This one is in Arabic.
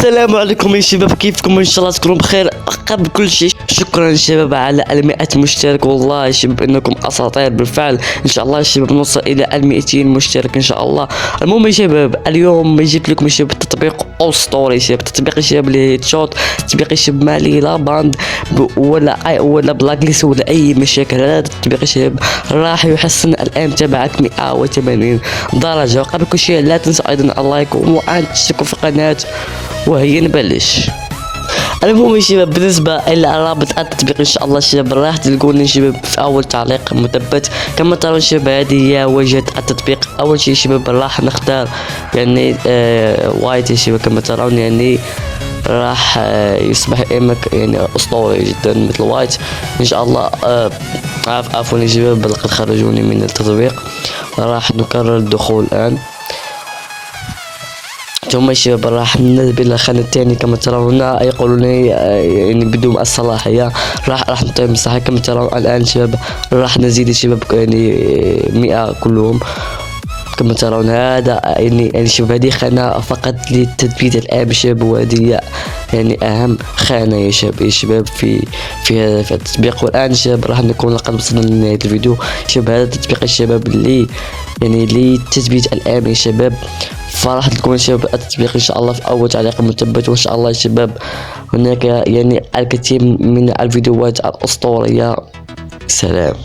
السلام عليكم يا شباب، كيفكم؟ ان شاء الله تكونوا بخير. قبل كل شيء شكرا شباب على 100 مشترك، والله يا شباب انكم اساطير بالفعل. ان شاء الله يا شباب نوصل الى 200 مشترك ان شاء الله. المهم يا شباب اليوم جبت لكم يا شباب تطبيق اسطوري، شباب تطبيق يا شباب اللي شوت، تطبيق يا شباب ما لي لا باند ولا بلاك ليست ولا اي مشاكل. هذا التطبيق يا شباب راح يحسن الان تبعك 180 درجه. وقبل كل شيء لا تنسى ايضا اللايك وان تشتركوا في القناه وهي نبلش. المهم يا شباب بالنسبه الى رابط التطبيق ان شاء الله شباب راح تلقوني شباب في اول تعليق مثبت. كما ترون شباب هذه هي واجهه التطبيق. اول شيء شباب راح نختار يعني وايت يا شباب، كما ترون يعني راح يصبح يعني اسطوري جدا مثل وايت ان شاء الله. عفوا يا شباب لقد خرجوني من التطبيق. راح نكرر الدخول الان. ثم الشباب راح ننزل الخانة الثانية كما ترون هنا يقولون يعني بدون الصلاحية. راح نعطيهم الصلاحية كما ترون الآن شباب. راح نزيد الشباب يعني 100 كلهم كما ترون. هذا يعني شباب هذه خانة فقط للتثبيت الآن شباب، وهذه يعني أهم خانة يا شباب في هذا التطبيق. والآن شباب راح نكون لقد وصلنا لنهاية الفيديو. شباب هذا التطبيق الشباب اللي يعني للتثبيت الآن يا شباب، فراح تكون شباب التطبيق ان شاء الله في اول تعليق مثبت. وان شاء الله يا شباب هناك يعني الكثير من الفيديوهات الاسطوريه. سلام.